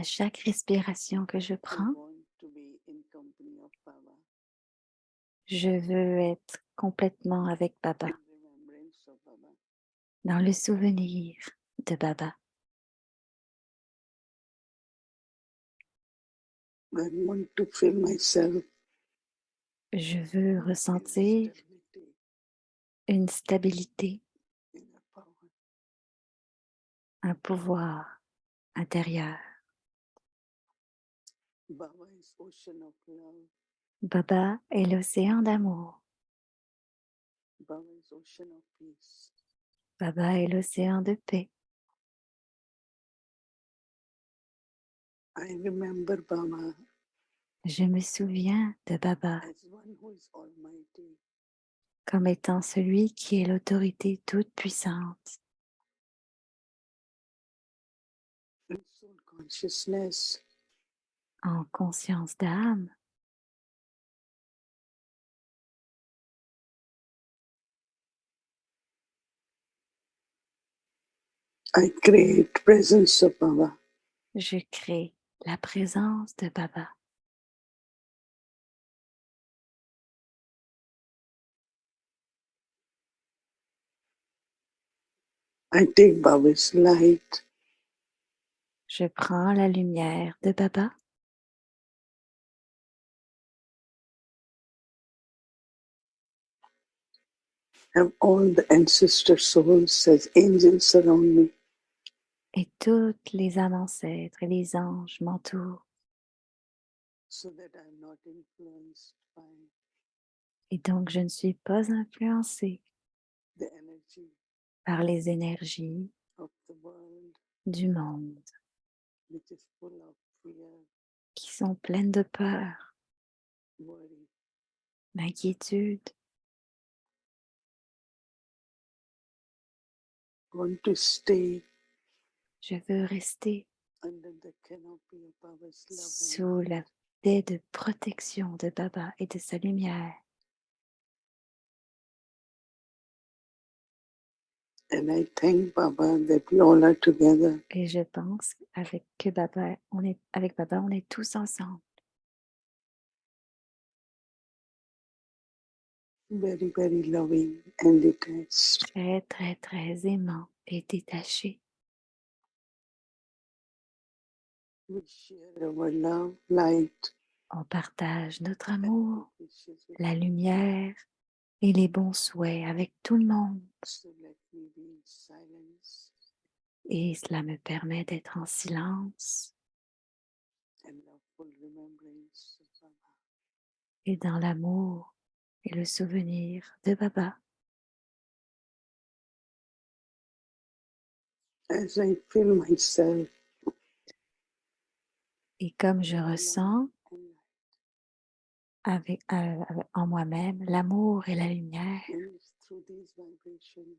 chaque respiration que je I prends, want to be in company of Baba, je veux être complètement avec Baba, in remembrance of Baba. dans le souvenir de Baba. I want to feel myself Je veux in ressentir stability, une stabilité, in a power. un pouvoir intérieur. Baba is ocean of love. Baba est l'océan d'amour. Baba is ocean of peace. Baba est l'océan de paix. I remember Baba Je me souviens de Baba as one who is almighty, comme étant celui qui est l'autorité toute puissante. in soul consciousness. En conscience d'âme, I create presence of Baba. je crée la présence de Baba. I take Baba's light. Je prends la lumière de Baba. Have all the ancestor souls as angels around me. Et toutes les âmes ancêtres et les anges m'entourent. So that I'm not influenced by Et donc je ne suis pas influencée the energy par les énergies of the world, du monde which is full of fear, qui sont pleines de peur, worry. d'inquiétude. I want to stay Je veux rester under the canopy of Baba's love and sous light. la paix de protection de Baba et de sa lumière. And I thank Baba that we all are together. Et je pense avec Baba, on est tous ensemble. Very, very loving and detached. Très, très, très aimant et détaché. We share our love, light, On partage notre and amour, good wishes with la all. lumière et les bons souhaits avec tout le monde. So let me be in silence Et cela me permet d'être en silence and loveful remembrance of Baba. et dans l'amour et le souvenir de Baba. As I feel myself Et comme je with love ressens and light, en moi-même l'amour et la lumière and it's through these vibrations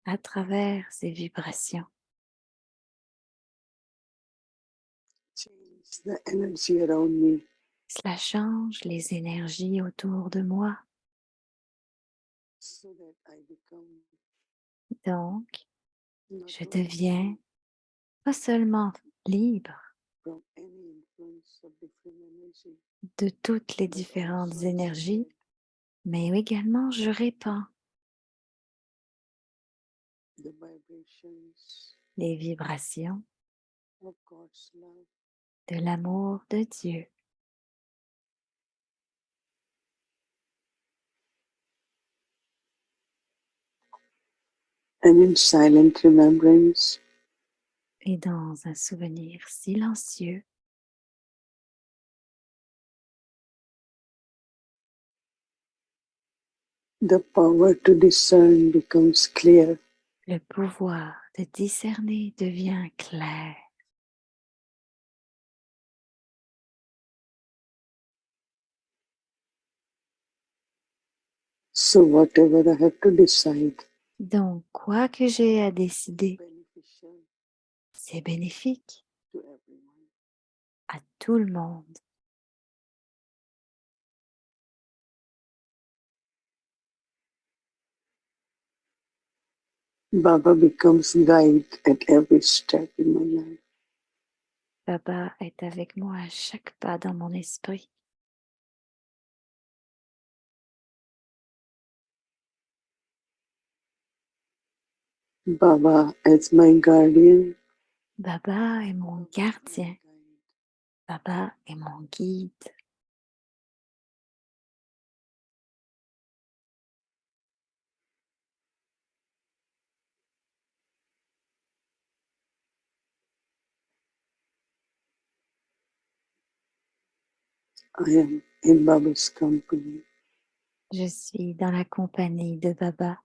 à travers ces vibrations, change the energy around me. cela change les énergies autour de moi. So that I become Donc, not je only deviens free pas seulement libre from any influence of different energy, de toutes les but also différentes I énergies, spread mais également je répands the vibrations les vibrations of God's love. de l'amour de Dieu. And in silent remembrance, Et dans un souvenir silencieux, the power to discern becomes clear. le pouvoir de discerner devient clair. So whatever I have to decide, Donc, quoi que j'ai à décider, beneficial c'est bénéfique to everyone. à tout le monde. Baba becomes guide at every step in my life. Baba est avec moi à chaque pas dans mon esprit. Baba is my guardian. Baba est mon gardien. Baba est mon guide. I am in Baba's company. Je suis dans la compagnie de Baba.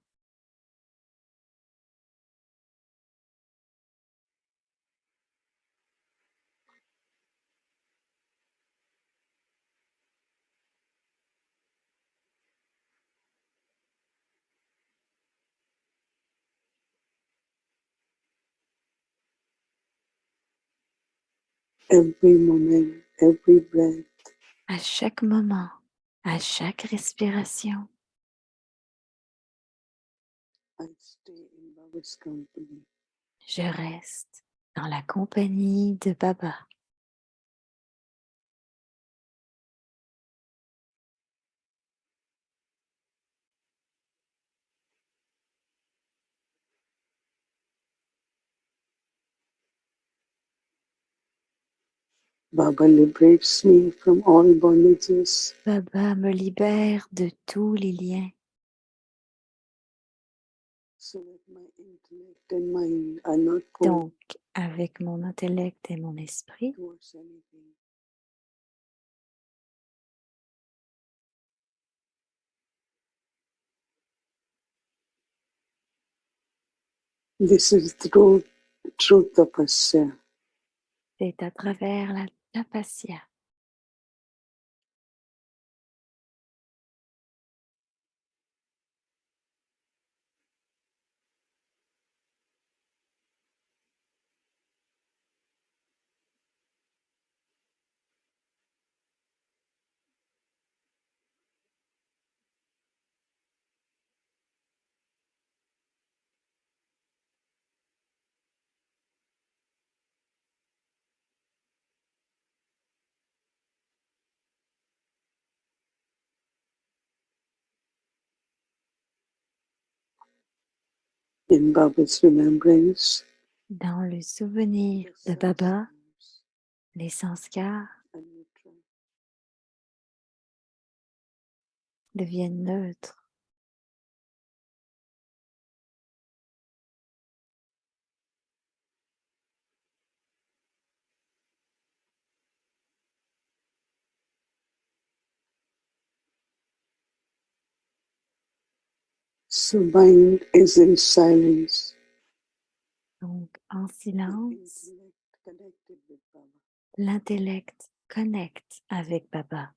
Every moment, every breath, À chaque moment, à chaque respiration, I stay in Baba's company. je reste dans la compagnie de Baba. Baba liberates me from all bondages. Baba me libère de tous les liens So that my intellect and mind are not pulled Donc, avec mon intellect et mon esprit, towards anything. This is through tapasya. c'est à travers la tapasya. In Baba's remembrance, Dans le souvenir de Baba, les sanskars are neutral. deviennent neutres. So mind is in silence. Donc, en The silence, intellect connected with Baba. l'intellect connecte avec Baba.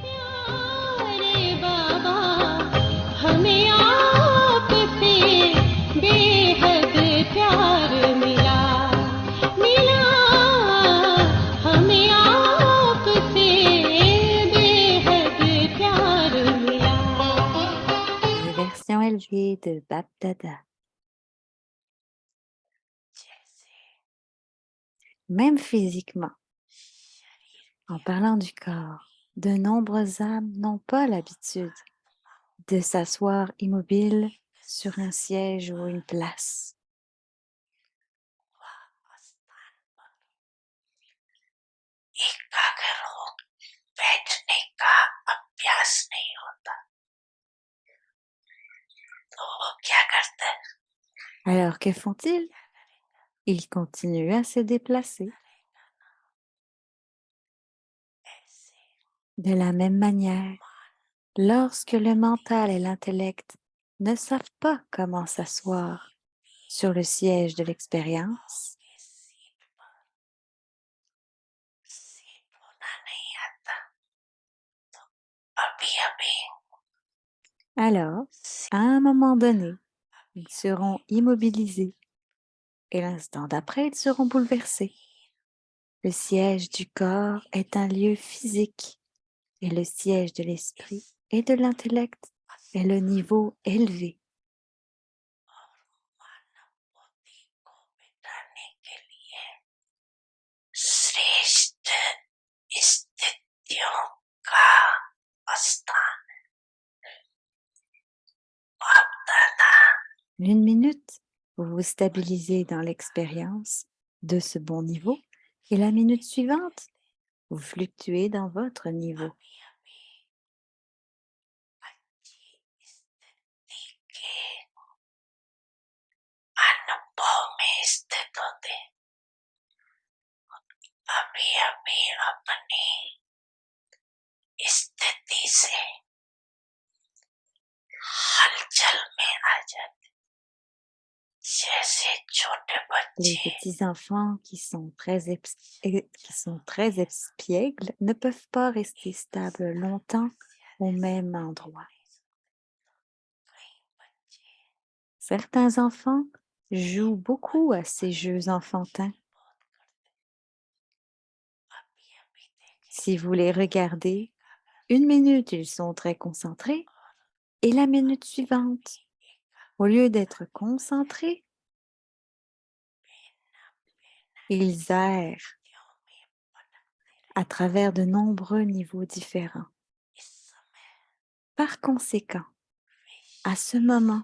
प्यारे बाबा हमें आपसे बेहद प्यार मिला मिला हमें आपसे बेहद प्यार मिला Les versions élevées de Bab Dada. Même physiquement, en parlant du corps, de nombreuses âmes n'ont pas l'habitude de s'asseoir immobile sur un siège ou une place. Alors, que font-ils? Il continue à se déplacer. De la même manière, lorsque le mental et l'intellect ne savent pas comment s'asseoir sur le siège de l'expérience, alors, à un moment donné, ils seront immobilisés et l'instant d'après, ils seront bouleversés. Le siège du corps est un lieu physique et le siège de l'esprit et de l'intellect est le niveau élevé. Une minute, vous vous stabilisez dans l'expérience de ce bon niveau et la minute suivante, vous fluctuez dans votre niveau. Les petits-enfants qui sont très espiègles ne peuvent pas rester stables longtemps au même endroit. Certains enfants jouent beaucoup à ces jeux enfantins. Si vous les regardez, une minute, ils sont très concentrés et la minute suivante, au lieu d'être concentrés, ils errent à travers de nombreux niveaux différents. Par conséquent, à ce moment,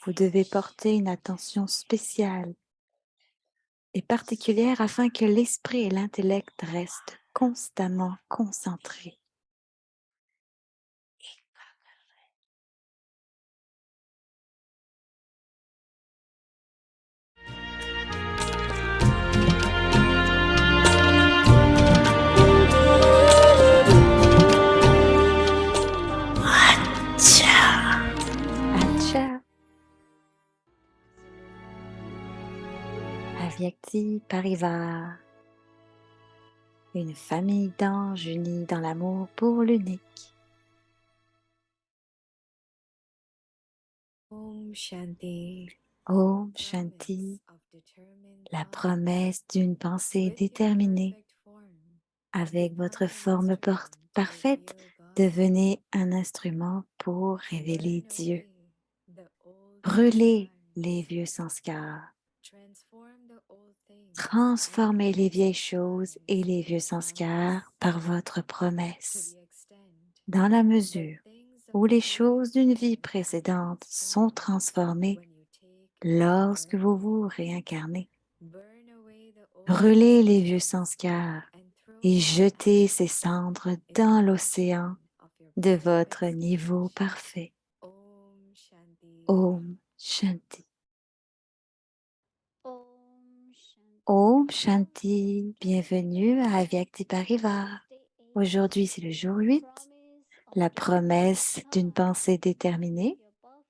vous devez porter une attention spéciale et particulière afin que l'esprit et l'intellect restent constamment concentrés. Acha! Avyakti Parivar, une famille d'anges unis dans l'amour pour l'unique. Om Shanti. Om Shanti, la promesse d'une pensée déterminée. Avec votre forme parfaite, devenez un instrument pour révéler Dieu. Brûlez les vieux sanskars. Transformez les vieilles choses et les vieux sanskars par votre promesse. Dans la mesure où les choses d'une vie précédente sont transformées lorsque vous vous réincarnez, brûlez les vieux sanskars et jetez ces cendres dans l'océan de votre niveau parfait. Om Shanti. Om Shanti, bienvenue à Avyakti Parivar. Aujourd'hui, c'est le jour 8, la promesse d'une pensée déterminée.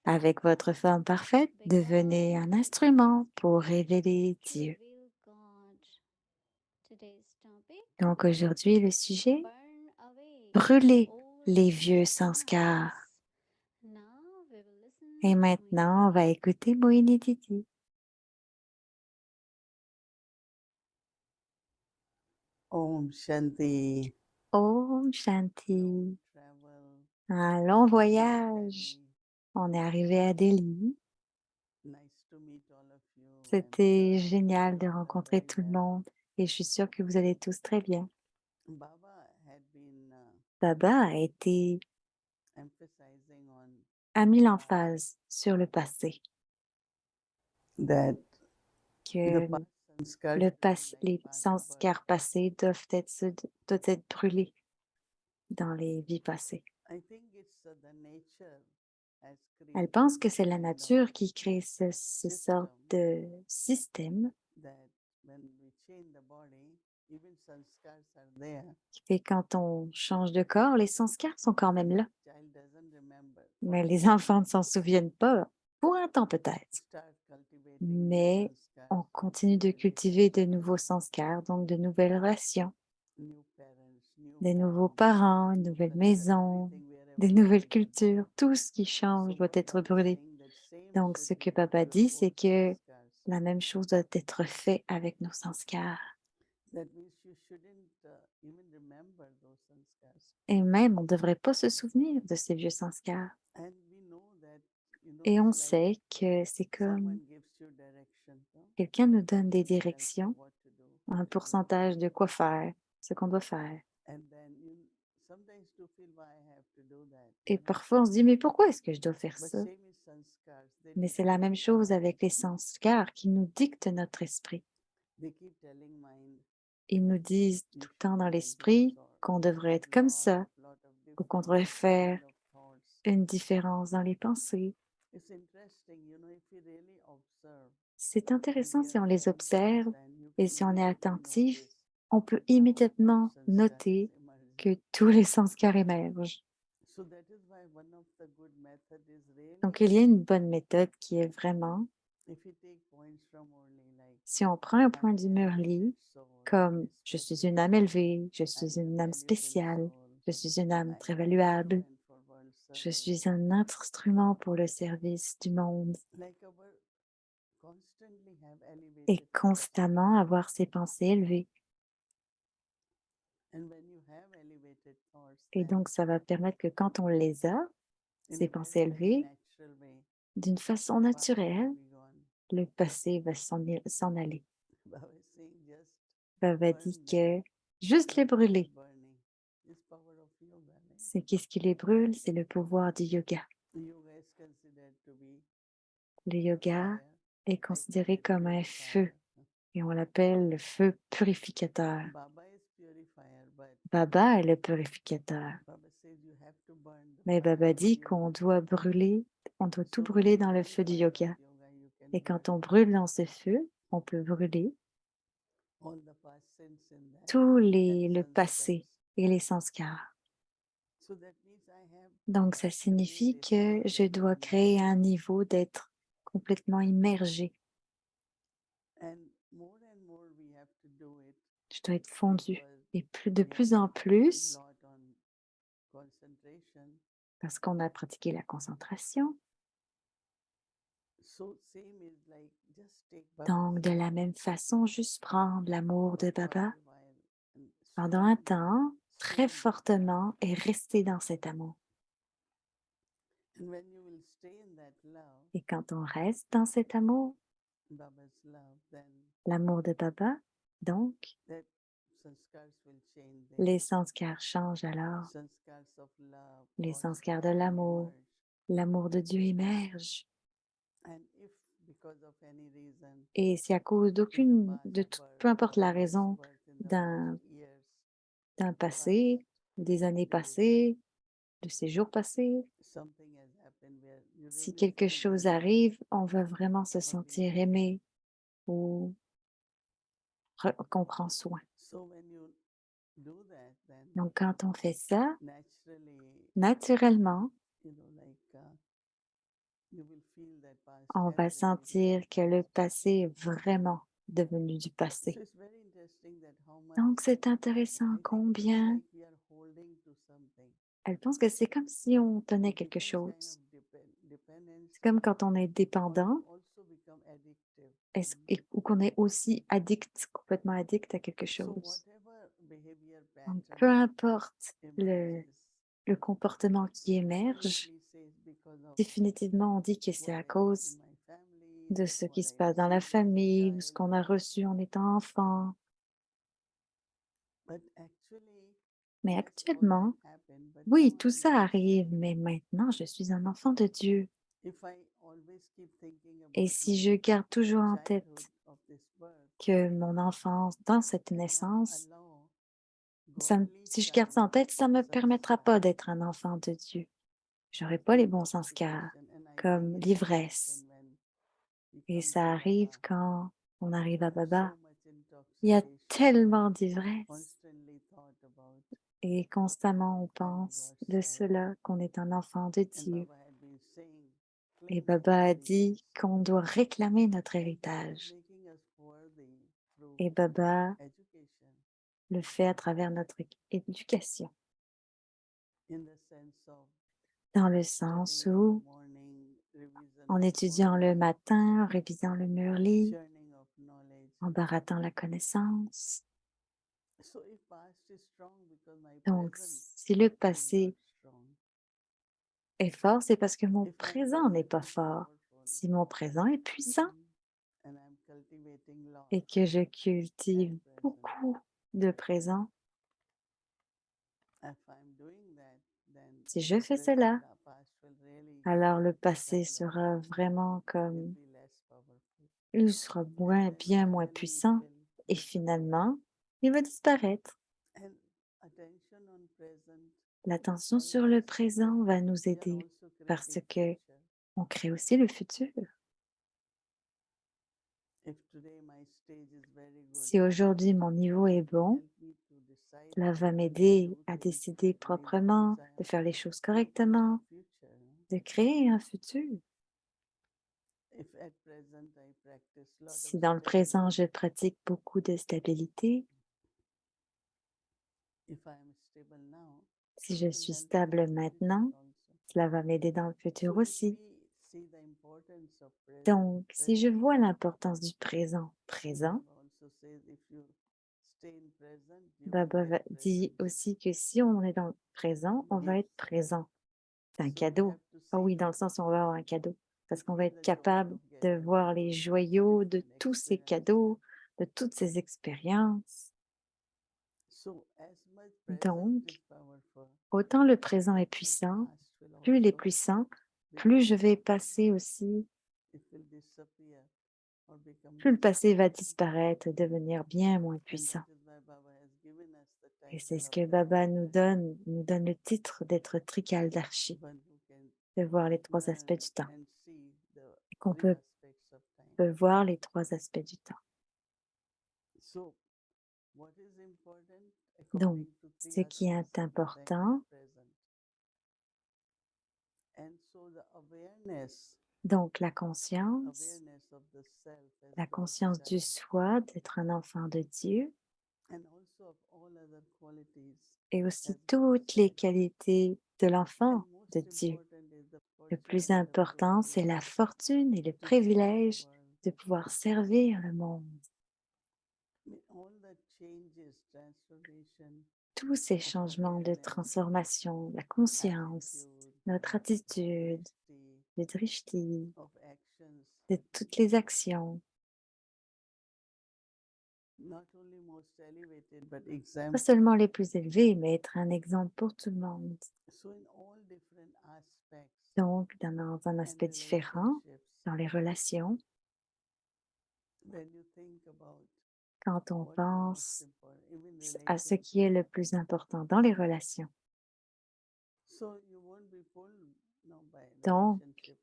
Avec votre forme parfaite, devenez un instrument pour révéler Dieu. Donc aujourd'hui, le sujet, brûler les vieux sanskars. Et maintenant, on va écouter Mohini Didi. Om Shanti. Om Shanti. Travel. Un long voyage. On est arrivé à Delhi. Nice to meet all of you. C'était génial de rencontrer tout le monde et je suis sûre que vous allez tous très bien. Baba had been Baba a été emphasizing on a mis l'emphase sur le passé, that que the past sanskars les sanskars passés doivent être brûlés dans les vies passées. I think it's the nature has Elle created pense que c'est la kind of nature qui crée ce sorte de système that when we change the body, even sanskars are there. Qui fait que quand on change de corps, les sanskars sont quand même là. Child doesn't remember. Mais les enfants ne s'en souviennent pas, pour un temps peut-être. Start cultivating Mais on continue de cultiver de nouveaux sanskars, donc de nouvelles relations, new parents, new des nouveaux home, parents, une nouvelle culture, maison, everything wherever des we nouvelles go. cultures. Tout ce qui So change doit Baba être is brûlé. saying that same Donc, should ce que be done Papa to dit, your c'est own que sanskars. la même chose doit être fait avec nos sanskars. That means you shouldn't even remember those sanskars. Et même, on ne devrait pas se souvenir de ces vieux sanskars. And we know that, Et on it's like sait que c'est comme someone gives you direction, no? quelqu'un nous donne des Tells you directions, what to do, un how to do. pourcentage de quoi faire, ce qu'on doit faire. And then you sometimes you feel why I have to do that. Et parfois, on se dit, mais pourquoi est-ce que je dois faire But ça? same is sanskars. Mais c'est la même chose avec les sanskars qui nous dictent notre esprit. They keep telling mind Ils nous disent you tout le temps should dans be like l'esprit this, or qu'on devrait être comme ça, ou qu'on devrait faire une différence dans les pensées. It's interesting, if you really observe, C'est and intéressant we si are on les parents, observe then you et can si on est immediately attentif, notice on peut how immédiatement sanskars noter is emerging. que tous les sanskars émergent. So that is why one of the good method is really, Donc, il y a une bonne méthode qui est vraiment, if you take points from Murli, like si on prend un point I'm du an Murli, elevated soul, comme very je suis special, une âme élevée, je I'm suis a une âme valuable spéciale, soul, je suis une âme I très am valuable, instrument for world je service. suis un instrument pour le service du monde. Like constantly have Et elevated thoughts. constamment avoir ces pensées élevées. And when you have elevated thoughts, Et then donc, ça va permettre que quand on les a, in ces a pensées very, very élevées, natural way, d'une façon past naturelle, will be gone. le passé va s'en aller. Baba is saying just Baba burn dit them. que juste les brûler, Burning is power of yoga. Right? c'est qu'est-ce qui les brûle? C'est le pouvoir du yoga. Yoga is considered to be Le yoga fire. est I considéré call it comme un feu purifier. et on l'appelle le feu purificateur. Baba is purifier, but Baba est le purificateur. Baba says you have to burn the Mais fire Baba of dit yoga. qu'on doit brûler, on doit tout So when brûler you dans le burn feu du fire of yoga. yoga, you can Et quand burn on brûle dans ce feu, on peut brûler all the past sins in that tout and le sanskars. passé et les sanskars. So that means I have Donc, ça to signifie create que a je state dois of créer un immersion. niveau d'être complètement immergé. And more we have to do it Je dois être fondu. because Et de we plus have en been plus, focusing lot on concentration. parce qu'on a pratiqué la concentration, So same is like just take donc de Baba's la love même façon, juste prendre l'amour de for quite Baba a while and pendant un strongly temps, stay très in that love. fortement, et rester dans cet amour. And when you will stay in that love, Et quand on reste dans cet amour, Baba's love, then l'amour de Baba, donc, that sanskars will change there. les sanskars changent alors. Sanskars of love, Les God's sanskars de love l'amour, emerge. l'amour de Dieu émerge. And if because of any reason, Et si à cause in the d'aucune, past birth peu importe or la in this raison birth, in the d'un past years, passé, des années passées, de ces jours passés, something has happened where you si really quelque feel chose very arrive, on va vraiment se loving. sentir aimé ou qu'on prend soin. So when you do that, then Donc, quand on fait ça, naturally, naturellement, like you will feel that past on va has been sentir become que le past. passé est vraiment devenu du So passé. it's very interesting that how much Donc, c'est intéressant I think it's combien like we are holding to something. elle pense que c'est comme si on tenait It quelque becomes kind chose. of dependence C'est comme quand on est or dépendant also become addictive. ou qu'on est aussi addict, complètement addict à quelque So chose. whatever behavior Donc, pattern peu importe emerges, le comportement qui émerge, definitely says because of définitivement, on dit que c'est what à I got cause in my family, de that ce what qui se I passe dans la received as a famille ou ce child. qu'on a reçu en étant enfant. But actually, Mais yes, all actuellement, that happened, but oui, now tout I'm ça very arrive, safe. mais maintenant, je suis un enfant de Dieu. If I always keep thinking Et about si je my garde toujours en childhood tête of this birth, que mon enfance, dans cette I cannot naissance, allow si godly je garde ça en tête, ça ne me permettra sanskar pas d'être un enfant de Dieu. J'aurai pas les bons sanskars, intoxication, and I comme think it will l'ivresse. happen when we Et come ça to arrive Baba. quand On arrive à Baba. So much Il y a intoxication, tellement d'ivresse constantly thought about et constamment on when pense God's de child. cela qu'on est un enfant de And Dieu. Baba had been saying, Et claim the Baba a dit inheritance. qu'on doit réclamer notre And Baba is héritage. making us worthy through Et Baba education, le fait à travers notre éducation, in the sense of dans le sens studying in the où, morning, revision en in the étudiant le morning, matin, en révisant le Murli, churning of knowledge. en barattant la connaissance. So if past is strong because my Donc, present si le is not passé strong, est fort, c'est parce que mon if my présent n'est present pas is fort. powerful, Si mon présent est puissant and I'm cultivating love et que je and cultive present, beaucoup de présent, if I'm doing that, then si je the fais present, cela, past will really alors le passé kind of sera vraiment will comme, be less powerful. il sera And then bien moins finally it puissant will et disappear. finalement, il va disparaître. And attention on present L'attention help sur le us. présent va nous We are aider also parce creating que future. on crée aussi le futur. If today my stage is very good, Si aujourd'hui mon niveau est it will bon, help me to decide cela va properly, m'aider do à things décider properly, the proprement, de future, faire les choses create correctement, future. de créer un futur. If at present I practice lot of Si dans le présent, stability, je pratique beaucoup de stabilité, if I am stable now, si it je will suis help me stable in the future maintenant, also. cela va m'aider dans le futur So if aussi. we see the importance of present, Donc, si je vois l'importance du présent, Baba also says if you stay in present, you Baba will get dit present. aussi que si on est dans le présent, on va Gifts. être présent. C'est un So we cadeau. have to Ah oui, see dans le sens où on va avoir un cadeau. Parce qu'on va feel être the joy capable of de getting voir all les those joyaux de different tous ces experiences. cadeaux, de toutes ces expériences. So as much present Donc, is powerful, autant le présent est that much puissant, past will plus il est also puissant, plus become je vais passer aussi, it will disappear or become plus le less passé va powerful. disparaître et devenir bien moins And puissant. that is why Baba has given us the Et c'est title ce of que Baba Trikaldarshi, nous donne le titre d'être Trikaldarshi, one who can de voir les trois learn aspects du temps, and see the et qu'on three aspects of time. peut voir les trois aspects du temps. So what is important Donc, according to three ce qui aspects est of the time important, present? And so the awareness donc la conscience of the self as la God's conscience du child, soi, d'être un enfant de Dieu, and also of all other qualities et as aussi God's toutes les child. qualités de l'enfant And de most Dieu. important is the Le fortune plus and the important, c'est privilege la fortune et le to serve the privilège world. de pouvoir servir le monde. May all the changes, transformation, Tous ces of changements de awareness, transformation, la conscience, attitude, notre of attitude, drishti, de drishti, of actions, de toutes les actions, not only most elevated but pas exempt. seulement les plus élevés, mais être un exemple pour tout le monde. So in all different aspects Donc, dans un and aspect différent, relationships, dans les relations, when you think about quand on what is most pense important, even à ce qui est le relationship, plus important dans les relations. so you won't be pulled no, by Donc, relationship.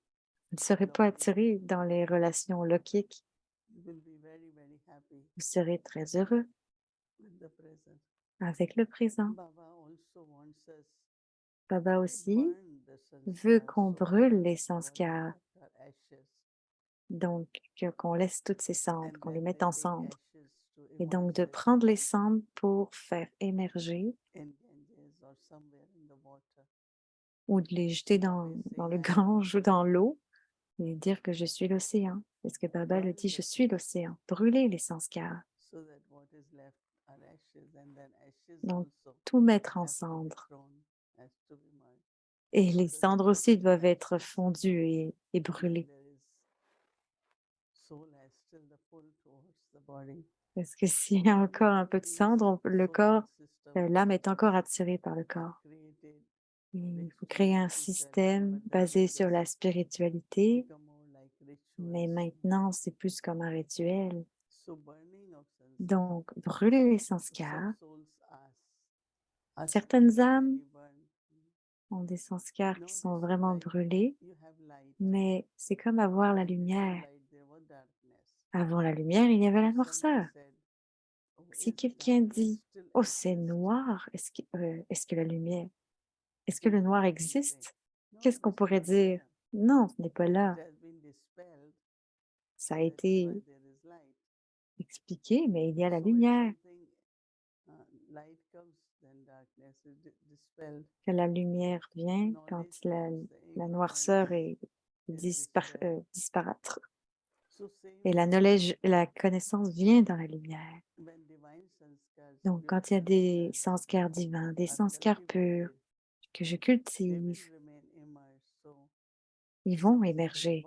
vous ne serez pas Locking. attiré dans les relations lokiques. You will be very, very happy Vous serez très heureux with the present. avec le présent. Baba also wants us Baba to aussi burn the veut sanskars, qu'on so brûle les what sanskars, are ashes, donc qu'on laisse toutes ces cendres, and qu'on les then mette they en take cendres. ashes to Et donc de immerse it prendre les cendres pour faire émerger in Ganges or somewhere in the water. ou de les jeter Baba is dans le saying, I am Gange ou ocean. dans l'eau et dire que je suis l'océan. Parce que Baba le Burn dit, the je suis l'océan. Brûler les sanskars. so that what is left are ashes, and then ashes Donc also tout mettre en have to be cendres. thrown, has to be burned. Et les Because cendres if aussi there is doivent être ashes, fondues et then brûlées. there is soul has still the pull towards the body. Parce que s'il y a So encore un all peu de these cendre, le solar corps, systems l'âme est encore attirée par le are corps. created Il with faut créer un spirituality, système but now basé they sur la just spiritualité, become more like mais rituals. maintenant c'est plus comme un rituel. So burning of sanskar. Donc, brûler les Some sanskars. souls ask Certaines âmes really burn. ont des sanskars qui Notice sont in vraiment life brûlés, you have light. mais c'est comme avoir la When there's no lumière. light, there was darkness. Avant la lumière, il y avait la noirceur. Si quelqu'un dit, oh, c'est noir, est-ce que la lumière, est-ce que le noir existe? Qu'est-ce qu'on pourrait dire? Non, ce n'est pas là. Ça a été expliqué, mais il y a la lumière. Que la lumière vient quand la noirceur est disparaître. Et la connaissance vient dans la lumière. Donc, quand il y a des sanskars divins, des sanskars purs que je cultive, ils vont émerger.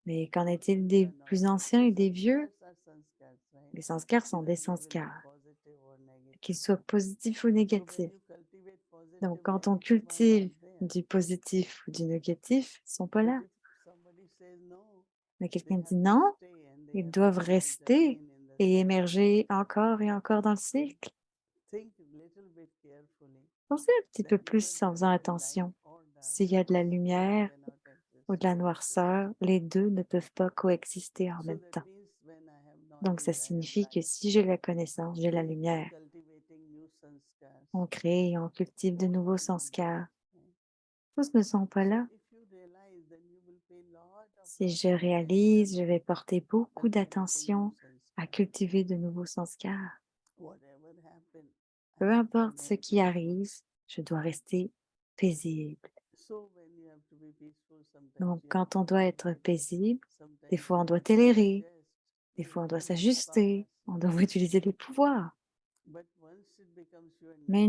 Mais qu'en est-il des plus anciens et des vieux? Les sanskars sont des sanskars, qu'ils soient positifs ou négatifs. Donc, quand on cultive du positif ou du négatif, ils ne sont pas là. Mais quelqu'un dit non, ils doivent rester et émerger encore et encore dans le cycle. Pensez un petit peu plus en faisant attention. S'il y a de la lumière ou de la noirceur, les deux ne peuvent pas coexister en même temps. Donc, ça signifie que si j'ai la connaissance, j'ai la lumière. On crée et on cultive de nouveaux sanskars. Tous ne sont pas là. Si je réalise, je vais porter beaucoup d'attention à cultiver de nouveaux sanskars. Peu importe ce qui arrive, je dois rester paisible. Donc, quand on doit être paisible, des fois on doit tolérer, des fois on doit s'ajuster, on doit utiliser les pouvoirs. Mais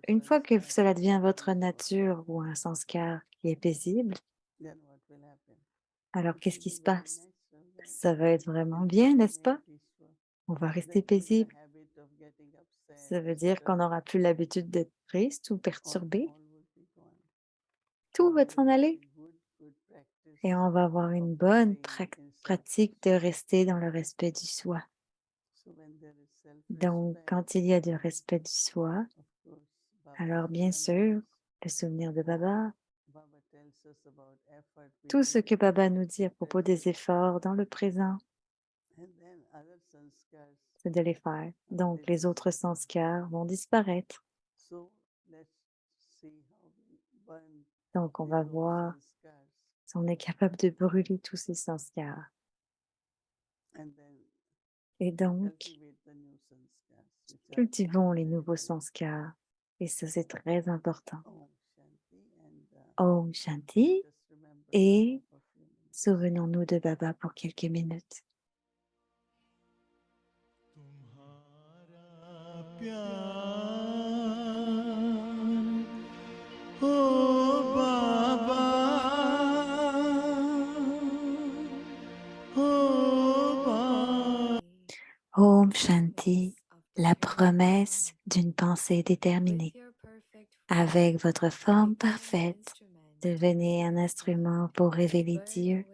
une fois que cela devient votre nature ou un sanskar qui est paisible, alors qu'est-ce qui se passe? Ça va être vraiment bien, n'est-ce pas? On va rester paisible. Ça veut dire qu'on n'aura plus l'habitude d'être triste ou perturbé. Tout va s'en aller. Et on va avoir une bonne pratique de rester dans le respect du soi. Donc, quand il y a du respect du soi, alors bien sûr, le souvenir de Baba, tout ce que Baba nous dit à propos des efforts dans le présent, c'est de les faire. Donc, les autres sanskars vont disparaître. Donc, on va voir si on est capable de brûler tous ces sanskars. Et donc, cultivons les nouveaux sanskars. Et ça, c'est très important. Om Shanti. Et souvenons-nous de Baba pour quelques minutes. तुम्हारा प्यार ओ बाबा ओ बाबा Om Shanti, la promesse d'une pensée déterminée. Avec votre forme parfaite, devenez un instrument pour révéler Dieu.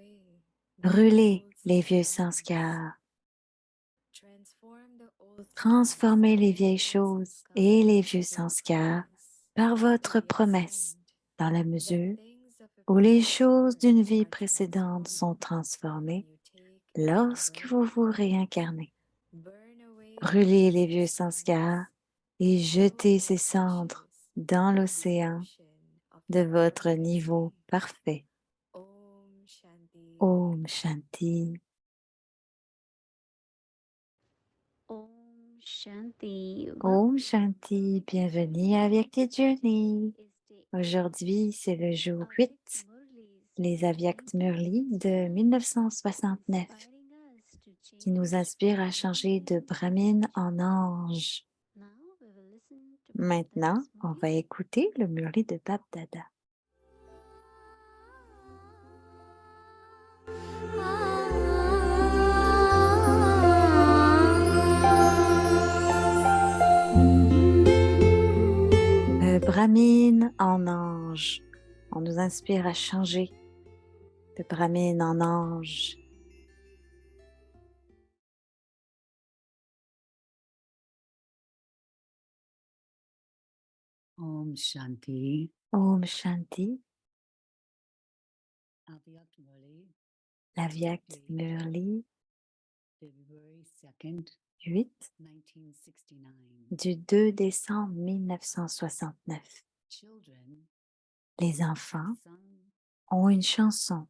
Brûlez les vieux sanskars. Transformez les vieilles choses et les vieux sanskars par votre promesse, dans la mesure où les choses d'une vie précédente sont transformées lorsque vous vous réincarnez. Brûlez les vieux sanskars et jetez ces cendres dans l'océan de votre niveau parfait. Om Shanti. Om Shanti. Om Shanti, bienvenue à Avyakti Journey. Aujourd'hui, c'est le jour 8, les Avyakt Murli de 1969, qui nous inspire à changer de Brahmine en ange. Maintenant, on va écouter le Murli de Bab Dada. Brahmine en ange. On nous inspire à changer de Brahmine en ange. Om Shanti. Om Shanti. Avyakt Murli l'Avyakt Date, Murli February 2nd, 8 1969. du 2 décembre 1969. Children Les enfants sung, ont une chanson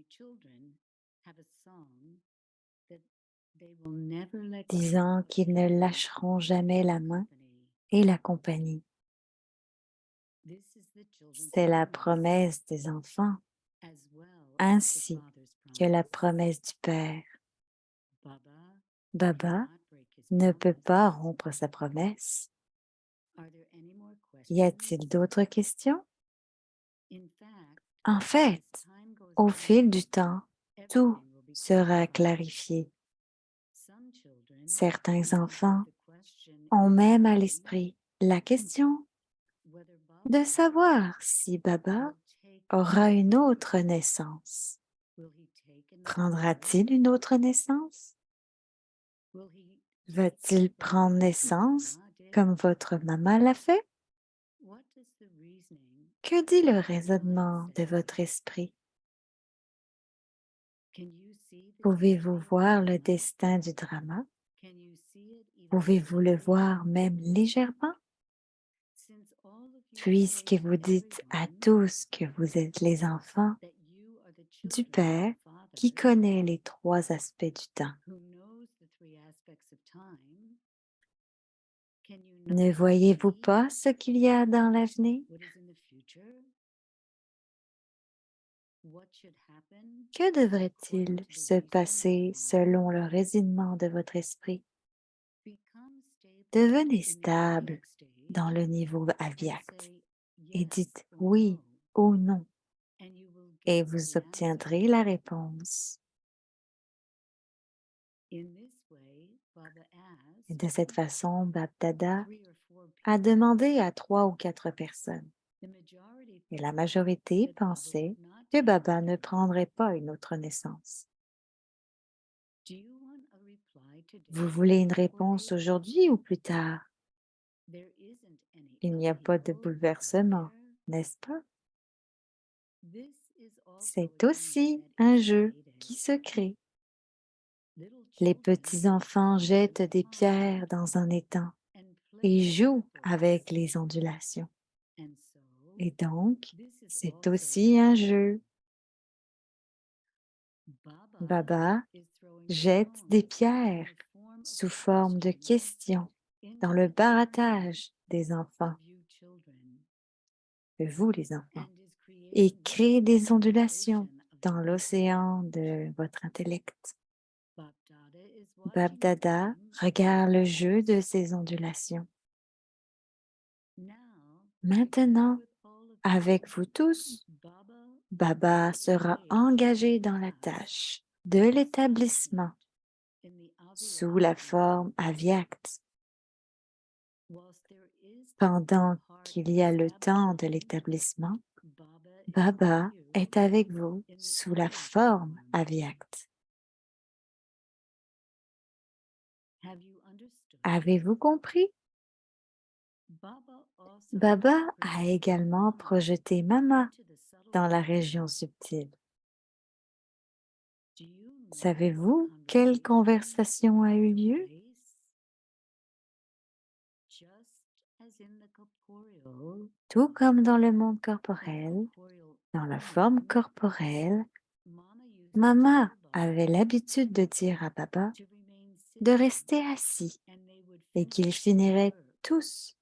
children have a song that they will never let disant go qu'ils ne lâcheront jamais la main company. et la compagnie. This is the children's C'est la promise, promesse des enfants as well as the ainsi father's que la promise. promesse du Père. Baba Baba cannot break his ne peut promise. pas rompre sa promesse. Are there any more Y a-t-il questions? d'autres questions? In fact, En fait, as time goes au on, fil du temps, tout everything will be sera clarified. clarifié. Some children Certains even enfants have the question ont in même à mind l'esprit la question whether de Baba savoir si Baba will take aura another une autre birth. naissance. Will he take another birth? Prendra-t-il une autre naissance? Will he Va-t-il take prendre like naissance Mama did? comme votre maman l'a fait? What does the reasoning Que dit le of your mind raisonnement de say? votre esprit? Can you see the Pouvez-vous destiny of voir the le drama? destin du drama? Can you see it even Pouvez-vous le slightly? voir même légèrement? Since all of you Puisque say to vous dites à everyone tous que vous êtes les enfants that you are the du children Père of the Father qui connaît les trois aspects du temps, who knows the three aspects of time, can you ne not voyez-vous see pas ce qu'il y a dans l'avenir? what is in the future? What should happen Que devrait-il according to the se reasoning of passer your mind? selon le raisonnement de votre esprit? Become stable Devenez in the stable Avyak stage dans le niveau and avyakt say et yes dites or oui no, ou non and you will et get vous the obtiendrez answer. la réponse. In this way, Baba Et asked de cette façon, Bab Dada 3 or 4 a people. demandé à 3 ou 4 personnes The majority et la thought majorité that Baba pensait would not que take Baba another ne birth. prendrait pas une autre naissance. Do you want a reply Vous today voulez une or réponse later? aujourd'hui ou plus tard? There isn't any Il n'y a pas de upheaval, is bouleversement, there? n'est-ce pas? This is also C'est a game aussi that un is jeu created. qui se crée. Little Les children petits-enfants throw jettent in des ponds pierres dans un étang and play et with jouent ripples. avec les ondulations. And so, Et donc, this is c'est also aussi a un game. jeu. Baba Baba is throwing jette stones des in pierres the form of sous forme de questions questions dans into le the journey barattage des enfants, of you children, de vous les enfants, and is et creating crée ripples des in the ondulations ocean of dans your l'océan intellect. de votre intellect. Bab Dada is Bab watching the Dada game of regarde le ripples. jeu de ces ondulations. Now, Maintenant, together with all of avec you, vous tous, Baba Baba will be sera engaged engagé in the dans la task tâche de of l'établissement establishment in the sous la Avyakt forme stage. avyakt. Whilst there is the Pendant part qu'il of y a le temps de establishment, l'établissement, Baba is Baba with you est avec vous in the sous la Avyakt forme form. avyakt. Have you understood? Avez-vous compris? Baba also Baba a projected également Mama projeté Mama into the subtle dans la region. région subtile. Do you know what Savez-vous quelle conversation a eu lieu? place? Just as in the corporeal, Tout comme dans le monde that corporel, corporeal dans la forme form, corporelle, Mama used to Mama tell Baba avait l'habitude de dire à Baba to remain de sitting, rester assis and they would et finish qu'ils their finiraient work. tous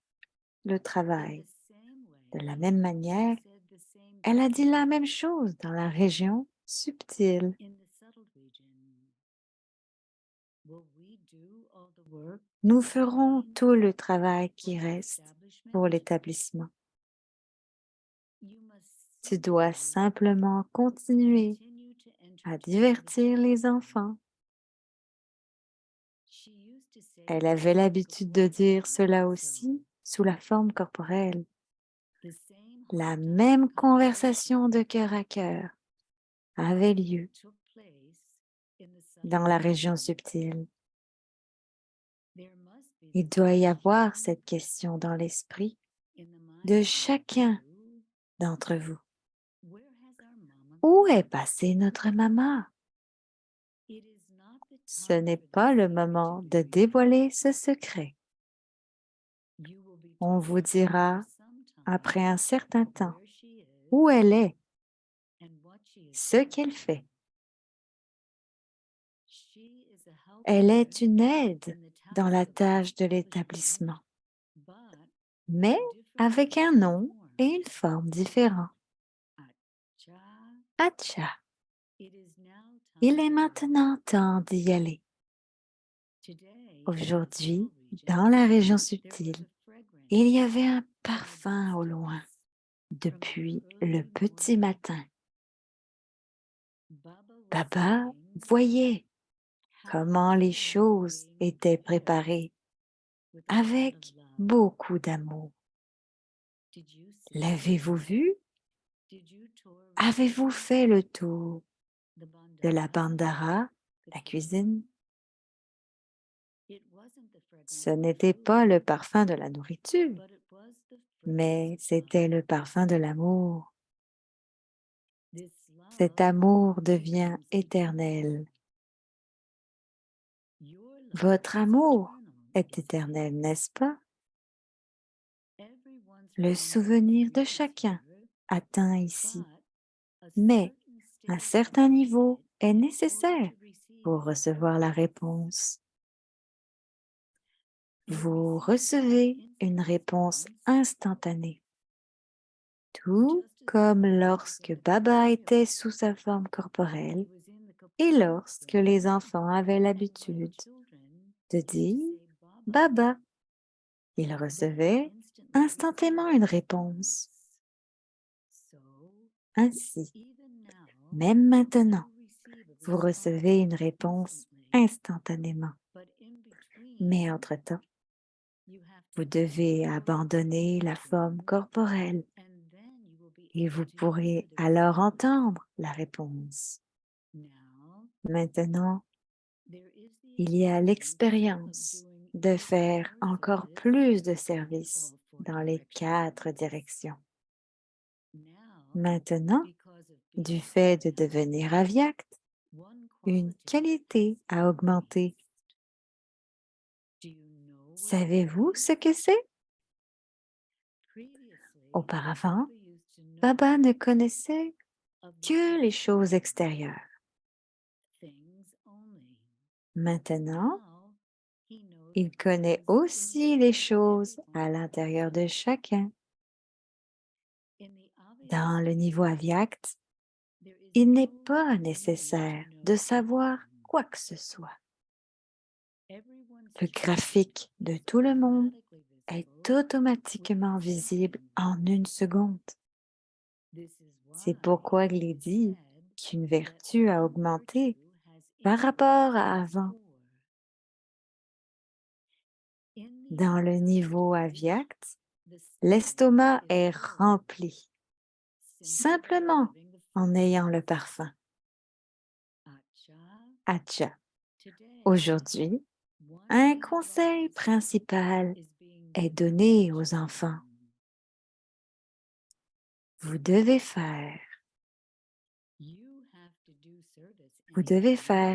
le In travail. the same De way, la même she manière, said the same elle a dit la thing même chose dans la région subtile. in the subtle region. Will we do all the work Nous that ferons remains tout le travail for qui the reste establishment? pour l'établissement. You must Tu dois simply simplement continuer continue to à entertain the divertir les children. enfants. She used to say Elle this avait in the l'habitude de dire corporeal cela also. aussi sous la forme corporelle. The same La heart-to-heart même conversation conversation de cœur à cœur avait lieu took place in the subtle dans la région region. subtile. There must be Il this doit y avoir question cette question dans l'esprit in the mind de of chacun you. d'entre vous. Where has our mama Où est gone? passée notre maman? Ce n'est pas le moment de dévoiler ce secret. On vous dira, après un certain temps, où elle est, ce qu'elle fait. Elle est une aide dans la tâche de l'établissement, mais avec un nom et une forme différents. Acha, il est maintenant temps d'y aller. Aujourd'hui, dans la région subtile, il y avait un parfum au loin, depuis le petit matin. Baba voyait comment les choses étaient préparées avec beaucoup d'amour. L'avez-vous vu? Avez-vous fait le tour de la bandara, la cuisine? Ce n'était pas le parfum de la nourriture, mais c'était le parfum de l'amour. Cet amour devient éternel. Votre amour est éternel, n'est-ce pas? Le souvenir de chacun atteint ici, mais un certain niveau est nécessaire pour recevoir la réponse. Vous recevez une réponse instantanée, tout comme lorsque Baba était sous sa forme corporelle et lorsque les enfants avaient l'habitude de dire « Baba ». Ils recevaient instantanément une réponse. Ainsi, même maintenant, vous recevez une réponse instantanément. Mais entre-temps, vous devez abandonner la forme corporelle et vous pourrez alors entendre la réponse. Maintenant, il y a l'expérience de faire encore plus de services dans les 4 directions. Maintenant, du fait de devenir avyakt, une qualité a augmenté. Savez-vous ce que c'est? Auparavant, Baba ne connaissait que les choses extérieures. Maintenant, il connaît aussi les choses à l'intérieur de chacun. Dans le niveau avyakt, il n'est pas nécessaire de savoir quoi que ce soit. Le graphique de tout le monde est automatiquement visible en une seconde. C'est pourquoi il est dit qu'une vertu a augmenté par rapport à avant. Dans le niveau avyakt, l'estomac est rempli, simplement en ayant le parfum. Acha. Aujourd'hui, un conseil principal est donné aux enfants. Vous devez faire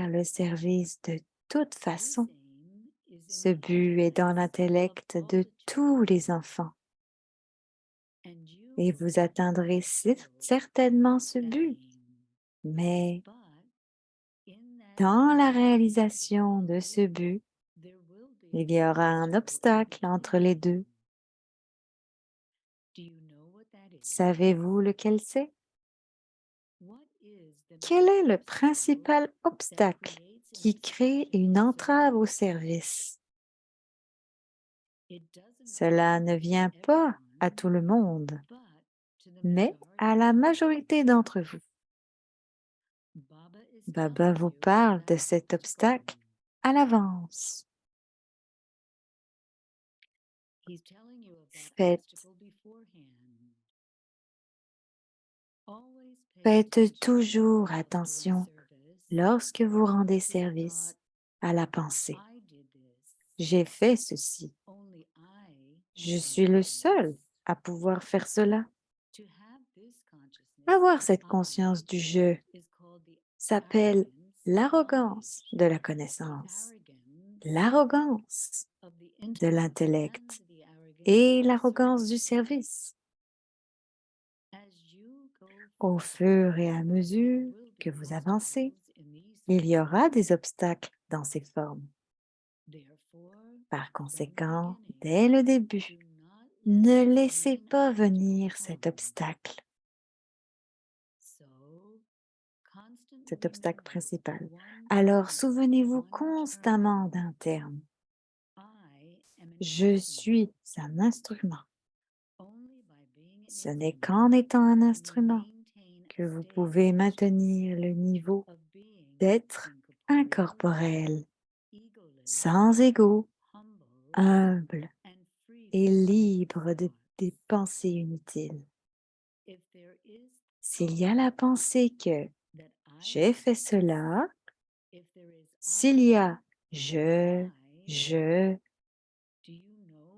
le service de toute façon. Ce but est dans l'intellect de tous les enfants. Et vous atteindrez certainement ce but. Mais dans la réalisation de ce but, il y aura un obstacle entre les deux. Savez-vous lequel c'est? Quel est le principal obstacle qui crée une entrave au service? Cela ne vient pas à tout le monde, mais à la majorité d'entre vous. Baba vous parle de cet obstacle à l'avance. Faites toujours attention lorsque vous rendez service à la pensée. J'ai fait ceci. Je suis le seul à pouvoir faire cela. Avoir cette conscience du « je » s'appelle l'arrogance de la connaissance, l'arrogance de l'intellect et l'arrogance du service. Au fur et à mesure que vous avancez, il y aura des obstacles dans ces formes. Par conséquent, dès le début, ne laissez pas venir cet obstacle principal. Alors souvenez-vous constamment d'un terme. Je suis un instrument. Ce n'est qu'en étant un instrument que vous pouvez maintenir le niveau d'être incorporel, sans ego, humble et libre des pensées inutiles. S'il y a la pensée que j'ai fait cela, s'il y a je,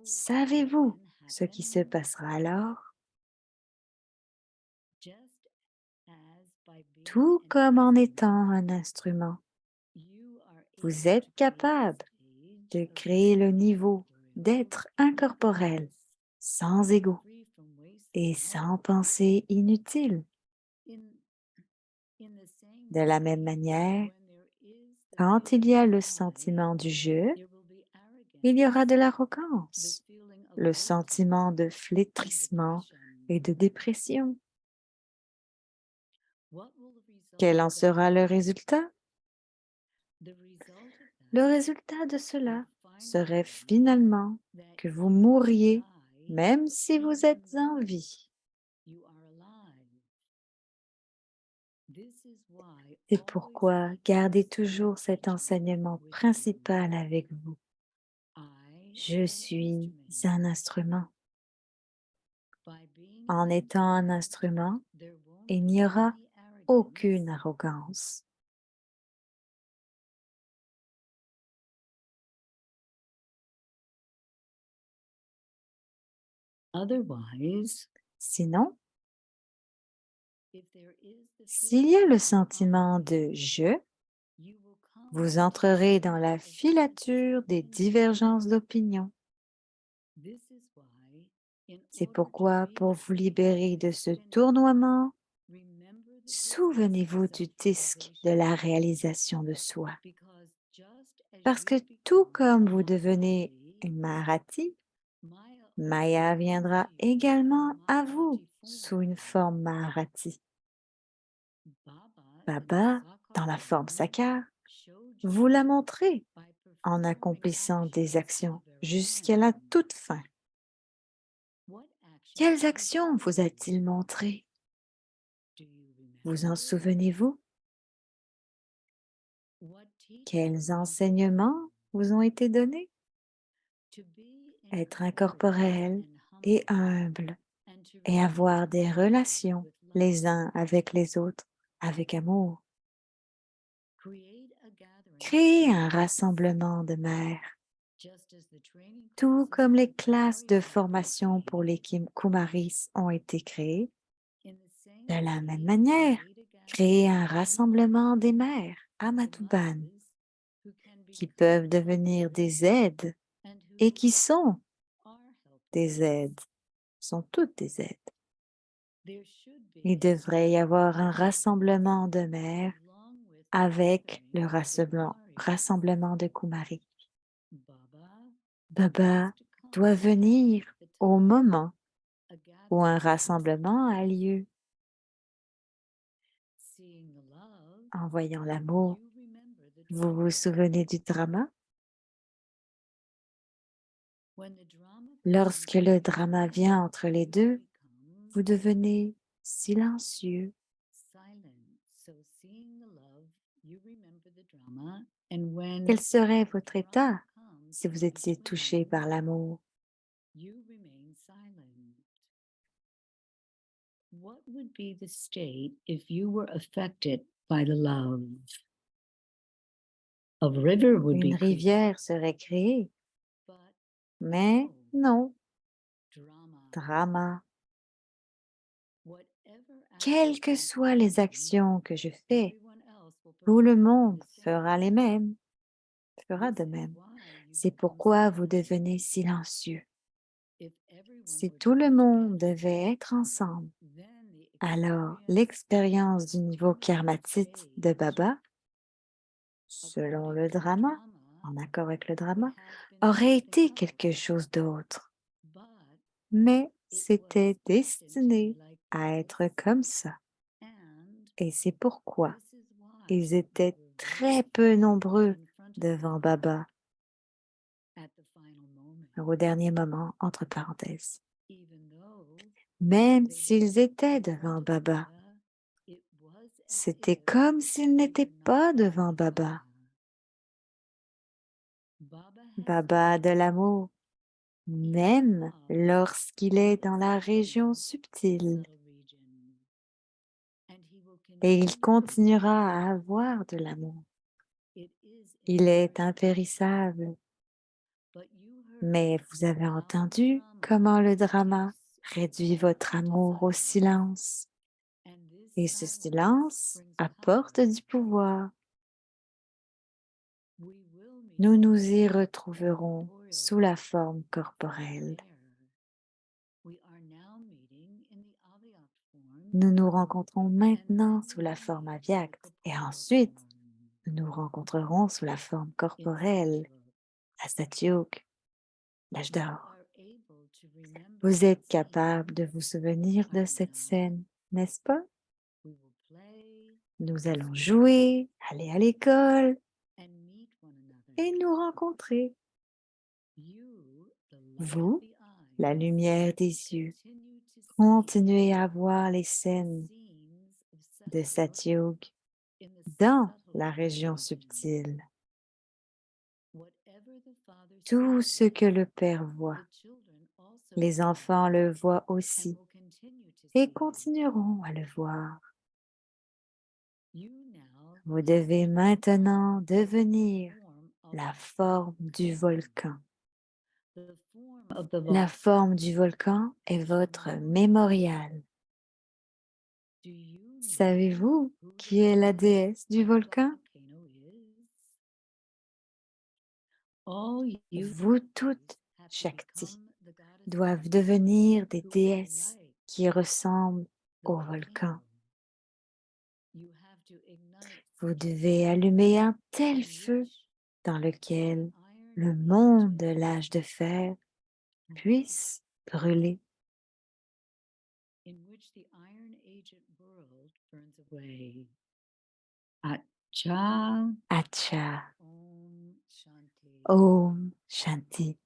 savez-vous ce qui se passera alors? Tout comme en étant un instrument, vous êtes capable de créer le niveau d'être incorporel, sans ego et sans pensée inutile. De la même manière, quand il y a le sentiment du jeu, il y aura de l'arrogance, le sentiment de flétrissement et de dépression. Quel en sera le résultat? Le résultat de cela serait finalement que vous mourriez même si vous êtes en vie. C'est pourquoi gardez toujours cet enseignement principal avec vous. Je suis un instrument. En étant un instrument, il n'y aura aucune arrogance. Sinon, s'il y a le sentiment de je, vous entrerez dans la filature des divergences d'opinion. C'est pourquoi, pour vous libérer de ce tournoiement, souvenez-vous du disque de la réalisation de soi. Parce que tout comme vous devenez une Maharati, Maya viendra également à vous sous une forme Maharati. Baba, dans la forme Sakar, vous l'a montré en accomplissant des actions jusqu'à la toute fin. Quelles actions vous a-t-il montré? Vous en souvenez-vous? Quels enseignements vous ont été donnés? Être incorporel et humble et avoir des relations les uns avec les autres avec amour. Créer un rassemblement de mères, tout comme les classes de formation pour les Kumaris ont été créées. De la même manière, créer un rassemblement des mères à Madhuban qui peuvent devenir des aides et qui sont des aides, sont toutes des aides. Il devrait y avoir un rassemblement de mères avec le rassemblement de Kumari. Baba doit venir au moment où un rassemblement a lieu. En voyant l'amour, vous vous souvenez du drama? Lorsque le drama vient entre les deux, vous devenez silencieux. Quel serait votre état si vous étiez touché par l'amour? What would be the state if you were affected by the love? A river would be Une created, rivière serait créée, but mais non, drama. drama. Whatever Quelles action que I soient les perform, actions que je fais, everyone else will Tout le monde fera les mêmes, fera de même. C'est pourquoi vous devenez silencieux. Si tout le monde devait être ensemble, alors l'expérience du niveau karmatite de Baba, selon le drama, en accord avec le drama, aurait été quelque chose d'autre. Mais c'était destiné à être comme ça. Et c'est pourquoi ils étaient très peu nombreux devant Baba au dernier moment, entre parenthèses. Même s'ils étaient devant Baba, c'était comme s'ils n'étaient pas devant Baba. Baba de l'amour, même lorsqu'il est dans la région subtile. Et il continuera à avoir de l'amour. Il est impérissable. Mais vous avez entendu comment le drama réduit votre amour au silence. Et ce silence apporte du pouvoir. Nous nous y retrouverons sous la forme corporelle. Nous nous rencontrons maintenant sous la forme avyakta et ensuite nous nous rencontrerons sous la forme corporelle, à Satyug, l'âge d'or. Vous êtes capable de vous souvenir de cette scène, n'est-ce pas? Nous allons jouer, aller à l'école et nous rencontrer. Vous, la lumière des yeux, continuez à voir les scènes de Satyug dans la région subtile. Tout ce que le Père voit, les enfants le voient aussi et continueront à le voir. Vous devez maintenant devenir la forme du volcan. La forme du volcan est votre mémorial. Savez-vous qui est la déesse du volcan? Vous toutes, Shakti, doivent devenir des déesses qui ressemblent au volcan. Vous devez allumer un tel feu dans lequel le monde de l'âge de fer puisse brûler. Acha, Om Shanti.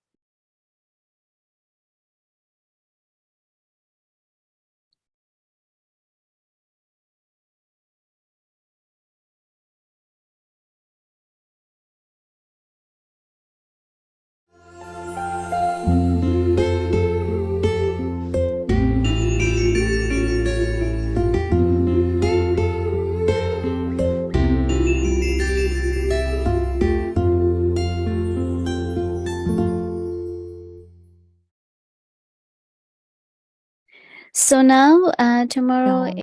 So now, tomorrow. Donc,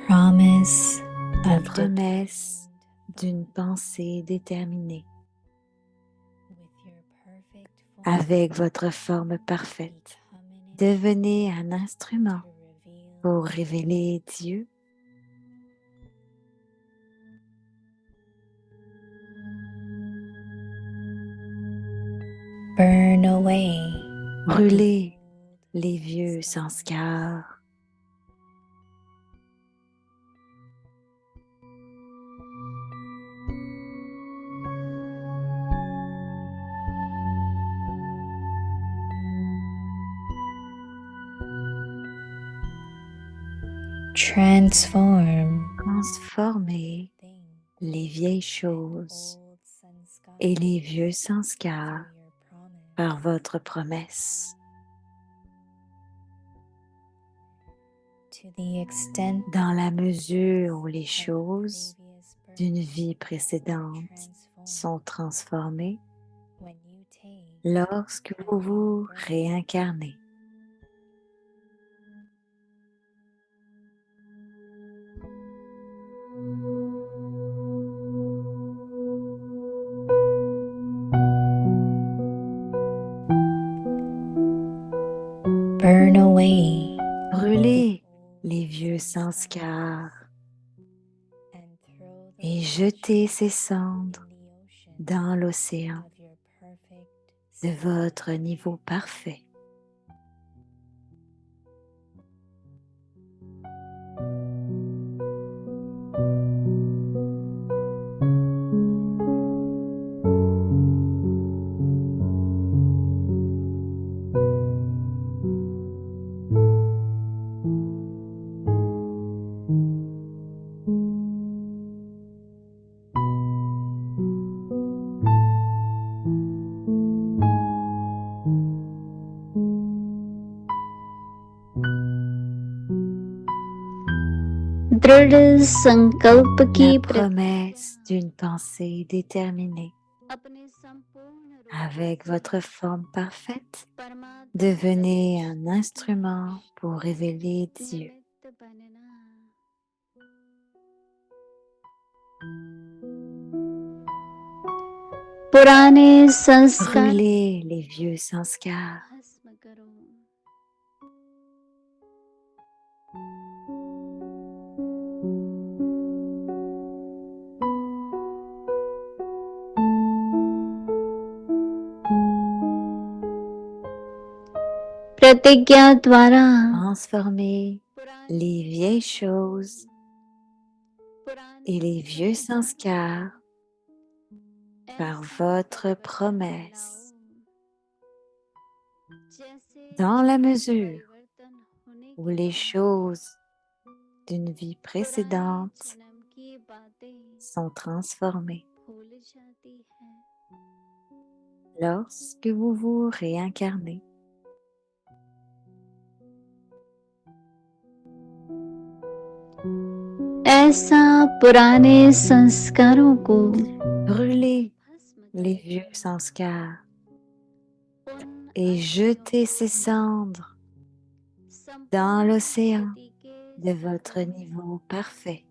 Promise la of promesse d'une pensée déterminée avec votre forme parfaite. Devenez un instrument pour révéler Dieu. burn away Brûlez les vieux sanskars. Transformez les vieilles choses et les vieux sanskars par votre promesse. Dans la mesure où les choses d'une vie précédente sont transformées lorsque vous vous réincarnez. Burn away Brûlez les vieux sanskars and throw the et ash jetez ces in cendres the ocean dans l'océan of your perfect de state. votre niveau parfait. दृढ़ संकल्प की La promesse d'une pensée déterminée अपने संपूर्ण रूप avec votre forme parfaite. परमात्मा Devenez un instrument pour révéler Dieu. निमित्त बनना पुराने संस्कार Brûlez les vieux sanskars भस्म करो प्रतिज्ञा द्वारा transformez les vieilles choses et les vieux sanskars par votre promesse. Dans la mesure où les choses d'une vie précédente sont transformées lorsque vous vous réincarnez. ऐसा पुराने संस्कारों को Brûlez les vieux sanskars et jetez ces cendres dans l'océan de votre niveau parfait.